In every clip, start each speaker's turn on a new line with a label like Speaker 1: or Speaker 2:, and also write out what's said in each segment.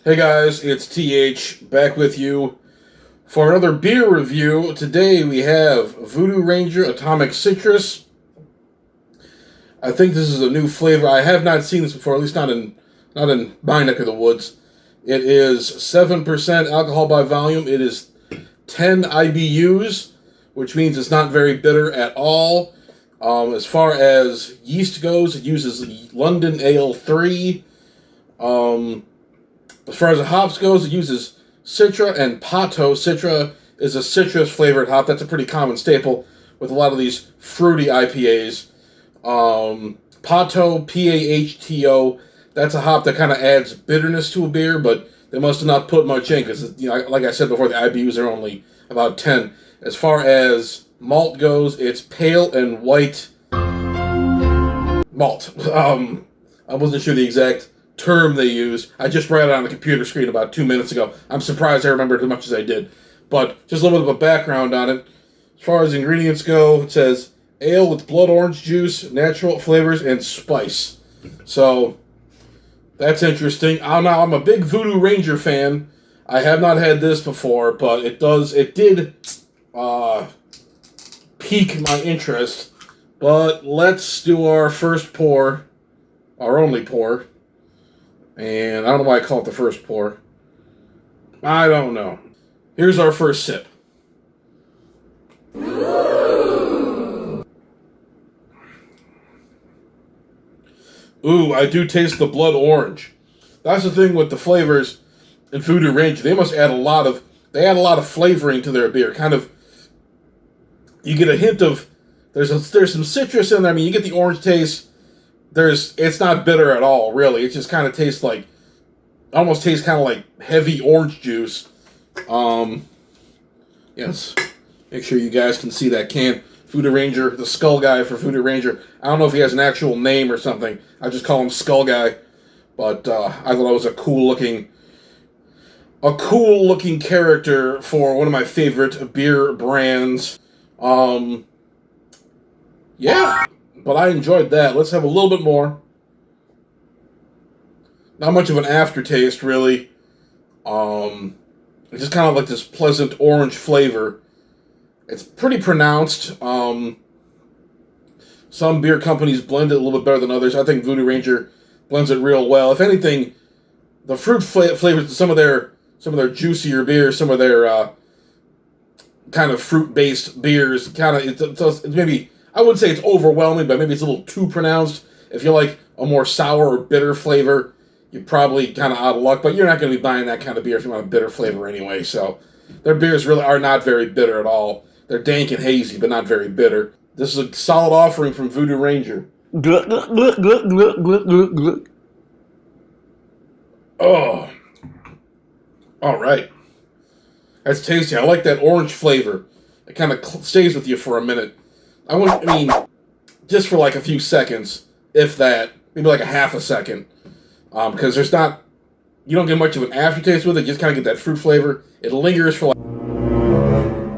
Speaker 1: Hey guys, it's TH back with you for another beer review. Today we have Voodoo Ranger Atomic Citrus. I think this is a new flavor. I have not seen this before, at least not in my neck of the woods. It is 7% alcohol by volume. It is 10 IBUs, which means it's not very bitter at all. As far as yeast goes, it uses London Ale 3. As far as the hops goes, it uses Citra and Pato. Citra is a citrus-flavored hop. That's a pretty common staple with a lot of these fruity IPAs. Pato, P-A-H-T-O, that's a hop that kind of adds bitterness to a beer, but they must have not put much in because, like I said before, the IBUs are only about 10. As far as malt goes, it's pale and white malt. I wasn't sure the exact term they use. I just read it on the computer screen about 2 minutes ago. I'm surprised I remembered as much as I did. But just a little bit of a background on it. As far as ingredients go, it says ale with blood orange juice, natural flavors, and spice. So that's interesting. Now I'm a big Voodoo Ranger fan. I have not had this before, but it did pique my interest. But let's do our first pour, our only pour. And I don't know why I call it the first pour. I don't know. Here's our first sip. Ooh, I do taste the blood orange. That's the thing with the flavors in Voodoo Ranger. They must add a lot of flavoring to their beer. Kind of, you get a hint of, there's some citrus in there. I mean, you get the orange taste. It's not bitter at all, really. It just kind of tastes like, almost tastes kind of like heavy orange juice. Yes. Make sure you guys can see that can. Voodoo Ranger, the Skull Guy for Voodoo Ranger. I don't know if he has an actual name or something. I just call him Skull Guy. But I thought it was a cool looking character for one of my favorite beer brands. Yeah. But I enjoyed that. Let's have a little bit more. Not much of an aftertaste, really. It's just kind of like this pleasant orange flavor. It's pretty pronounced. Some beer companies blend it a little bit better than others. I think Voodoo Ranger blends it real well. If anything, the fruit flavors to some of their juicier beers, some of their kind of fruit-based beers, it's maybe, I wouldn't say it's overwhelming, but maybe it's a little too pronounced. If you like a more sour or bitter flavor, you're probably kind of out of luck, but you're not going to be buying that kind of beer if you want a bitter flavor anyway. So their beers really are not very bitter at all. They're dank and hazy, but not very bitter. This is a solid offering from Voodoo Ranger. Oh. All right. That's tasty. I like that orange flavor. It kind of stays with you for a minute. Just for like a few seconds, if that, maybe like a half a second, because you don't get much of an aftertaste with it. You just kind of get that fruit flavor. It lingers for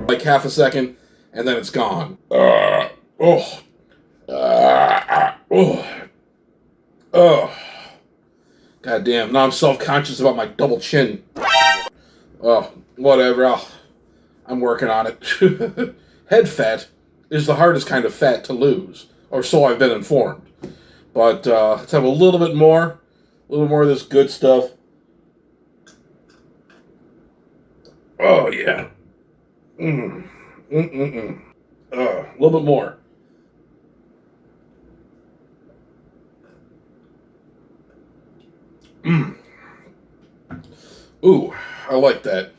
Speaker 1: like half a second, and then it's gone. God damn! Now I'm self-conscious about my double chin. Whatever. I'm working on it. Head fat is the hardest kind of fat to lose, or so I've been informed. But let's have a little bit more of this good stuff. Oh yeah. A little bit more. Ooh, I like that.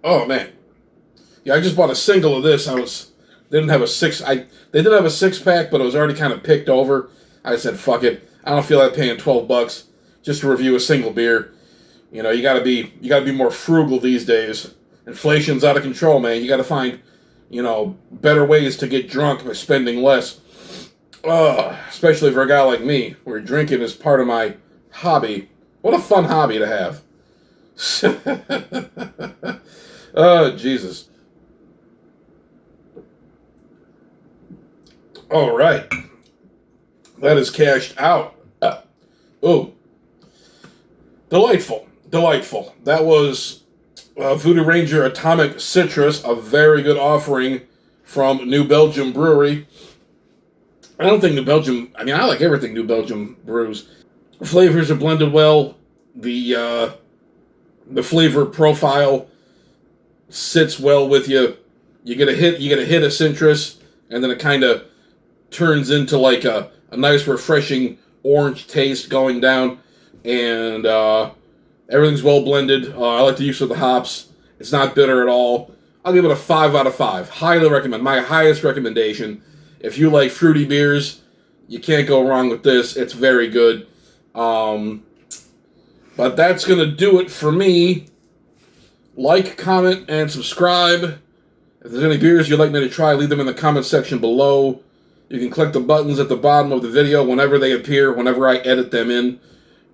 Speaker 1: Oh man, yeah! I just bought a single of this. They did have a 6-pack, but it was already kind of picked over. I said, "Fuck it! I don't feel like paying $12 just to review a single beer." You know, you gotta be more frugal these days. Inflation's out of control, man. You gotta find, better ways to get drunk by spending less. Especially for a guy like me, where drinking is part of my hobby. What a fun hobby to have. Oh, Jesus. All right. That is cashed out. Oh, delightful. Delightful. That was Voodoo Ranger Atomic Citrus, a very good offering from New Belgium Brewery. I don't think New Belgium, I mean, I like everything New Belgium brews. Flavors are blended well. The flavor profile sits well with you. You get a hit of citrus, and then it kind of turns into like a nice, refreshing orange taste going down, and everything's well blended. I like the use of the hops. It's not bitter at all. I'll give it a 5 out of 5. Highly recommend. My highest recommendation. If you like fruity beers, you can't go wrong with this. It's very good. But that's going to do it for me. Like, comment, and subscribe. If there's any beers you'd like me to try, leave them in the comment section below. You can click the buttons at the bottom of the video whenever they appear, whenever I edit them in,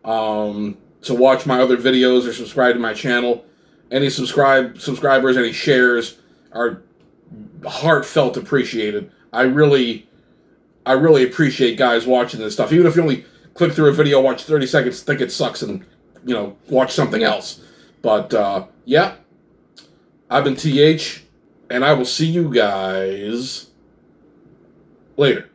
Speaker 1: to watch my other videos or subscribe to my channel. Any subscribers, any shares are heartfelt appreciated. I really appreciate guys watching this stuff. Even if you only click through a video, watch 30 seconds, think it sucks, and, watch something else. But, yeah, I've been TH, and I will see you guys later.